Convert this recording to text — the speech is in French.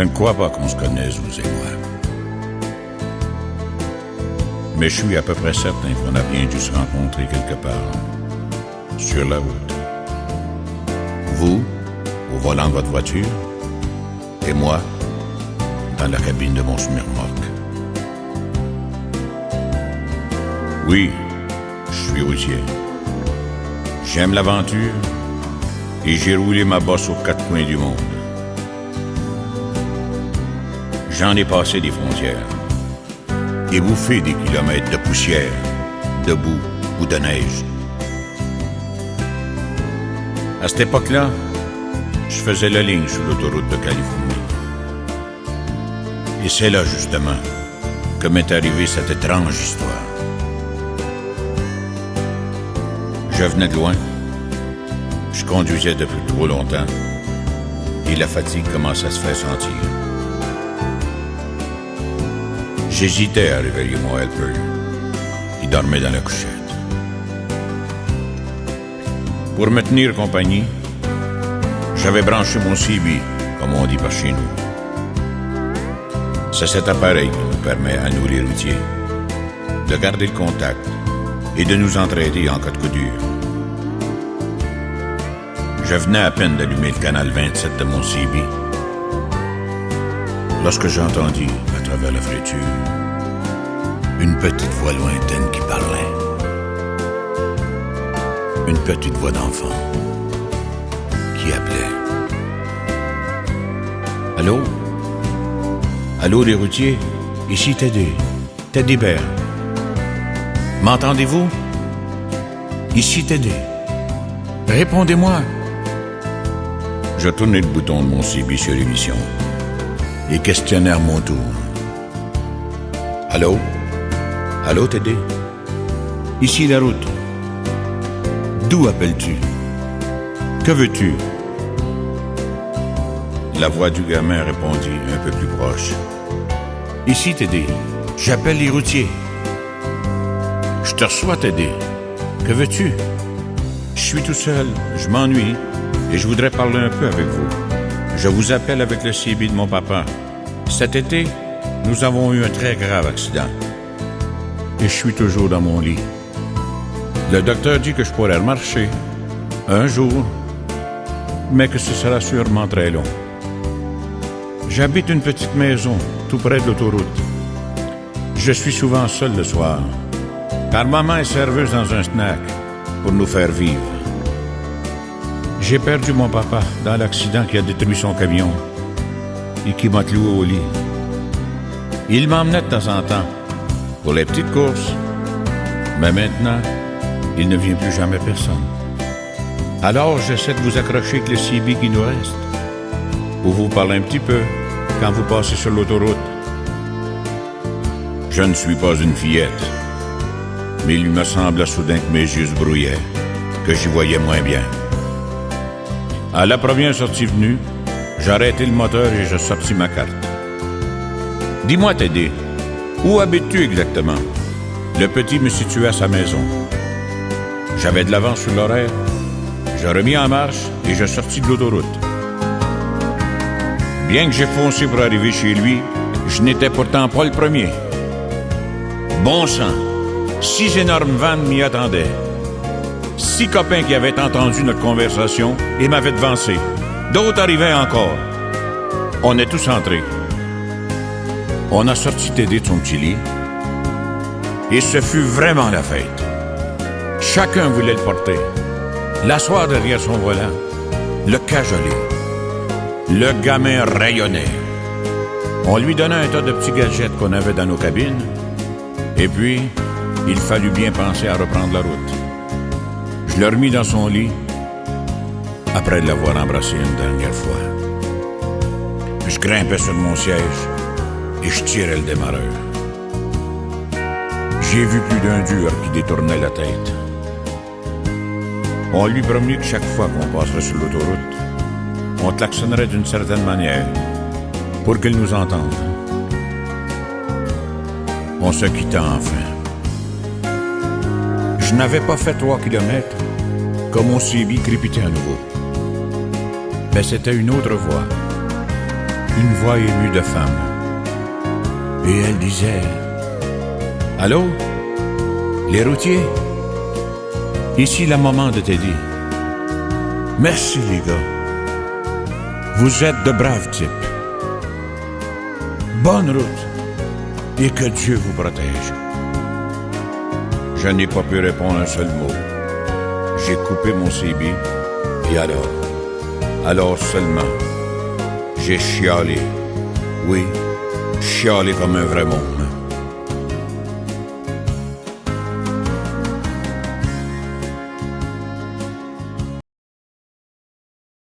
Je ne crois pas qu'on se connaisse, vous et moi. Mais je suis à peu près certain qu'on a bien dû se rencontrer quelque part, sur la route. Vous, au volant de votre voiture, et moi, dans la cabine de mon semi-remorque. Oui, je suis routier. J'aime l'aventure et j'ai roulé ma bosse aux quatre coins du monde. J'en ai passé des frontières et bouffé des kilomètres de poussière, de boue ou de neige. À cette époque-là, je faisais la ligne sur l'autoroute de Californie. Et c'est là, justement, que m'est arrivée cette étrange histoire. Je venais de loin, je conduisais depuis trop longtemps, et la fatigue commençait à se faire sentir. J'hésitais à réveiller mon helper. Il dormait dans la couchette. Pour me tenir compagnie, j'avais branché mon CB, comme on dit par chez nous. C'est cet appareil qui nous permet, à nous les routiers, de garder le contact et de nous entraider en cas de coup dur. Je venais à peine d'allumer le canal 27 de mon CB lorsque j'entendis, à travers la friture, une petite voix lointaine qui parlait. Une petite voix d'enfant qui appelait. Allô? Allô, les routiers? Ici Teddy Bear. M'entendez-vous? Ici Teddy. Répondez-moi. Je tournai le bouton de mon CB sur l'émission et questionnai à mon tour. Allô? Allô, Teddy? Ici la route. D'où appelles-tu? Que veux-tu? La voix du gamin répondit un peu plus proche. Ici, Teddy. J'appelle les routiers. Je te reçois, Teddy. Que veux-tu? Je suis tout seul, je m'ennuie et je voudrais parler un peu avec vous. Je vous appelle avec le CB de mon papa. Cet été, nous avons eu un très grave accident. Et je suis toujours dans mon lit. Le docteur dit que je pourrais marcher un jour, mais que ce sera sûrement très long. J'habite une petite maison tout près de l'autoroute. Je suis souvent seul le soir, car maman est serveuse dans un snack pour nous faire vivre. J'ai perdu mon papa dans l'accident qui a détruit son camion et qui m'a cloué au lit. Il m'emmenait de temps en temps pour les petites courses, mais maintenant, il ne vient plus jamais personne. Alors, j'essaie de vous accrocher avec le CB qui nous reste, pour vous parler un petit peu quand vous passez sur l'autoroute. Je ne suis pas une fillette, mais il me sembla soudain que mes yeux se brouillaient, que j'y voyais moins bien. À la première sortie venue, j'ai arrêté le moteur et j'ai sorti ma carte. Dis-moi, Teddy, où habites-tu exactement? Le petit me situait à sa maison. J'avais de l'avance sur l'horaire. Je remis en marche et je sortis de l'autoroute. Bien que j'ai foncé pour arriver chez lui, je n'étais pourtant pas le premier. Bon sang, 6 énormes vannes m'y attendaient. 6 copains qui avaient entendu notre conversation et m'avaient devancé. D'autres arrivaient encore. On est tous entrés. On a sorti Teddy de son petit lit et ce fut vraiment la fête. Chacun voulait le porter, l'asseoir derrière son volant, le cajoler. Le gamin rayonnait. On lui donnait un tas de petits gadgets qu'on avait dans nos cabines, et puis, il fallut bien penser à reprendre la route. Je l'ai remis dans son lit, après l'avoir embrassé une dernière fois. Je grimpais sur mon siège et je tirais le démarreur. J'ai vu plus d'un dur qui détournait la tête. On lui promet que chaque fois qu'on passerait sur l'autoroute, on klaxonnerait d'une certaine manière pour qu'il nous entende. On se quitta enfin. Je n'avais pas fait 3 kilomètres quand mon CB crépitait à nouveau. Mais c'était une autre voix. une voix émue de femme. Et elle disait: Allô, les routiers? Ici la maman de Teddy. Merci les gars. Vous êtes de braves types. Bonne route et que Dieu vous protège. Je n'ai pas pu répondre un seul mot. J'ai coupé mon CB et alors seulement, j'ai chialé. Oui, chialé comme un vrai monde.